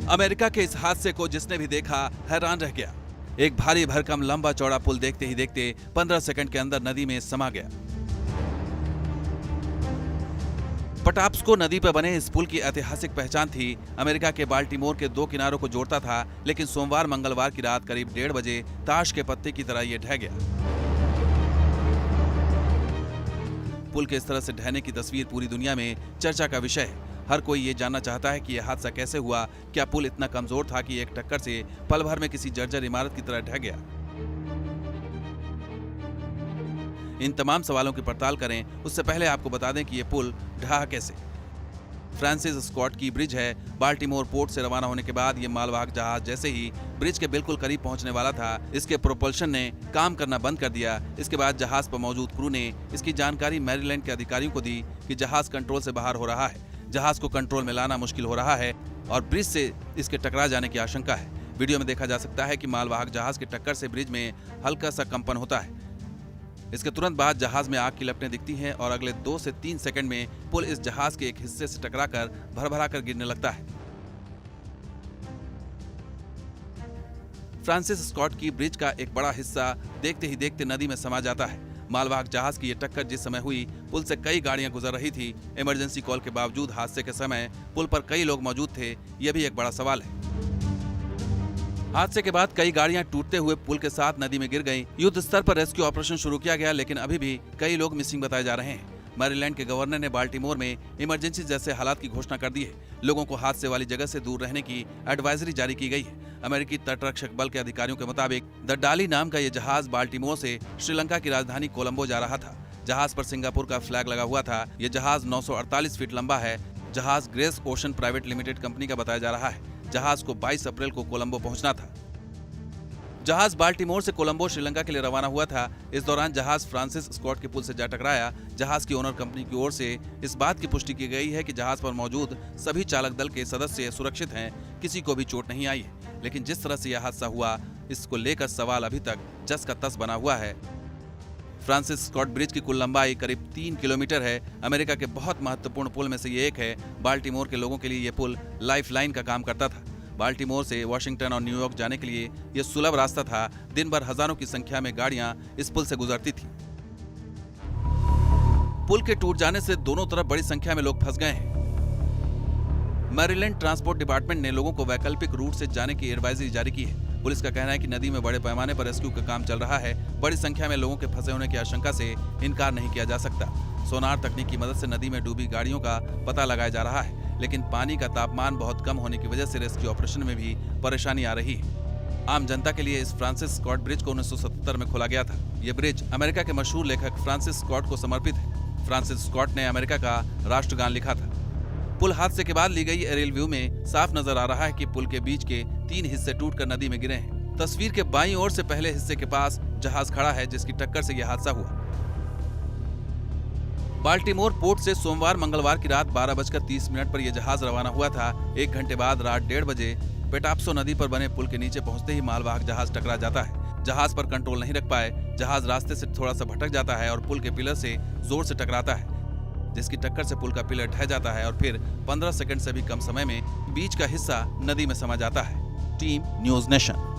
America के इस हादसे को जिसने भी देखा हैरान रह गया। एक भारी भरकम लंबा चौड़ा पुल देखते ही देखते 15 सेकंड के अंदर नदी में समा गया। पटाप्सको नदी पर बने इस पुल की ऐतिहासिक पहचान थी। अमेरिका के बाल्टीमोर के दो किनारों को जोड़ता था, लेकिन सोमवार मंगलवार की रात करीब 1:30 बजे ताश के पत्ते की तरह यह ढह गया। पुल के इस तरह से ढहने की तस्वीर पूरी दुनिया में चर्चा का विषय है। हर कोई ये जानना चाहता है कि यह हादसा कैसे हुआ। क्या पुल इतना कमजोर था कि एक टक्कर से पल भर में किसी जर्जर इमारत की तरह ढह गया? इन तमाम सवालों की पड़ताल करें उससे पहले आपको बता दें कि यह पुल ढहा कैसे। फ्रांसिस स्कॉट की ब्रिज है। बाल्टीमोर पोर्ट से रवाना होने के बाद यह मालवाहक जहाज जैसे ही ब्रिज के बिल्कुल करीब पहुंचने वाला था, इसके प्रोपल्शन ने काम करना बंद कर दिया। इसके बाद जहाज पर मौजूद क्रू ने इसकी जानकारी मैरीलैंड के अधिकारियों को दी कि जहाज कंट्रोल से बाहर हो रहा है, जहाज को कंट्रोल में लाना मुश्किल हो रहा है और ब्रिज से इसके टकरा जाने की आशंका है। वीडियो में देखा जा सकता है कि मालवाहक जहाज के टक्कर से ब्रिज में हल्का सा कंपन होता है। इसके तुरंत बाद जहाज में आग की लपटें दिखती हैं और अगले 2 से 3 सेकंड में पुल इस जहाज के एक हिस्से से टकराकर भरभरा कर गिरने लगता है। फ्रांसिस स्कॉट की ब्रिज का एक बड़ा हिस्सा देखते ही देखते नदी में समा जाता है। मालवाहक जहाज की यह टक्कर जिस समय हुई, पुल से कई गाड़ियां गुजर रही थी। इमरजेंसी कॉल के बावजूद हादसे के समय पुल पर कई लोग मौजूद थे, यह भी एक बड़ा सवाल है। हादसे के बाद कई गाड़ियां टूटते हुए पुल के साथ नदी में गिर गईं। युद्ध स्तर पर रेस्क्यू ऑपरेशन शुरू किया गया, लेकिन अभी भी कई लोग मिसिंग बताए जा रहे हैं। मैरीलैंड के गवर्नर ने बाल्टीमोर में इमरजेंसी जैसे हालात की घोषणा कर दी है। लोगों को हादसे वाली जगह से दूर रहने की एडवाइजरी जारी की गई है। अमेरिकी तटरक्षक बल के अधिकारियों के मुताबिक द डाली नाम का यह जहाज बाल्टीमोर से श्रीलंका की राजधानी कोलंबो जा रहा था। जहाज पर सिंगापुर का फ्लैग लगा हुआ था। यह जहाज 948 फीट लंबा है। जहाज grace ocean private limited company का बताया जा रहा है। जहाज को 22 अप्रैल को कोलंबो पहुंचना था। जहाज बाल्टीमोर से कोलंबो श्रीलंका के लिए रवाना हुआ था। इस दौरान जहाज फ्रांसिस स्कॉट के पुल से जा टकराया। जहाज की ओनर कंपनी की ओर से इस बात की पुष्टि की गई है कि जहाज पर मौजूद सभी चालक दल के सदस्य सुरक्षित हैं, किसी को भी चोट नहीं आई है। लेकिन जिस तरह से यह हादसा हुआ, इसको लेकर सवाल अभी तक जस का तस बना हुआ है। फ्रांसिस स्कॉट ब्रिज की कुल लंबाई करीब 3 किलोमीटर है। अमेरिका के बहुत महत्वपूर्ण पुल में से ये एक है। बाल्टीमोर के लोगों के लिए यह पुल लाइफलाइन का काम करता था। बाल्टीमोर से वाशिंगटन और न्यूयॉर्क जाने के लिए यह सुलभ रास्ता था। दिन भर हजारों की संख्या में गाड़ियां इस पुल से गुजरती थी। पुल के टूट जाने से दोनों तरफ बड़ी संख्या में लोग फंस गए हैं। मैरीलैंड ट्रांसपोर्ट डिपार्टमेंट ने लोगों को वैकल्पिक रूट से जाने की एडवाइजरी जारी की है। पुलिस का कहना है कि नदी में बड़े पैमाने पर रेस्क्यू का काम चल रहा है। बड़ी संख्या में लोगों के फंसे होने की आशंका से इनकार नहीं किया जा सकता। सोनार तकनीक की मदद से नदी में डूबी गाड़ियों का पता लगाया जा रहा है, लेकिन पानी का तापमान बहुत कम होने की वजह से रेस्क्यू ऑपरेशन में भी परेशानी आ रही है। आम जनता के लिए इस फ्रांसिस स्कॉट ब्रिज को 1977 में खोला गया था। यह ब्रिज अमेरिका के मशहूर लेखक फ्रांसिस स्कॉट को समर्पित है। फ्रांसिस स्कॉट ने अमेरिका का राष्ट्रगान लिखा था। पुल हादसे के बाद ली गई एरियल व्यू में साफ नजर आ रहा है कि पुल के बीच के 3 हिस्से टूटकर नदी में गिरे हैं। तस्वीर के बाईं ओर से पहले हिस्से के पास जहाज खड़ा है, जिसकी टक्कर से यह हादसा हुआ। बाल्टीमोर पोर्ट से सोमवार मंगलवार की रात 12:30 पर यह जहाज रवाना हुआ था। 1 घंटे बाद रात 1:30 बजे पेटाप्सो नदी पर बने पुल के नीचे पहुंचते ही मालवाहक जहाज टकरा जाता है। जहाज पर कंट्रोल नहीं रख पाए, जहाज रास्ते से थोड़ा सा भटक जाता है और पुल के पिलर से जोर से टकराता है, जिसकी टक्कर से पुल का पिलर ढह जाता है और फिर 15 सेकंड से भी कम समय में बीच का हिस्सा नदी में समा जाता है। Team news nation.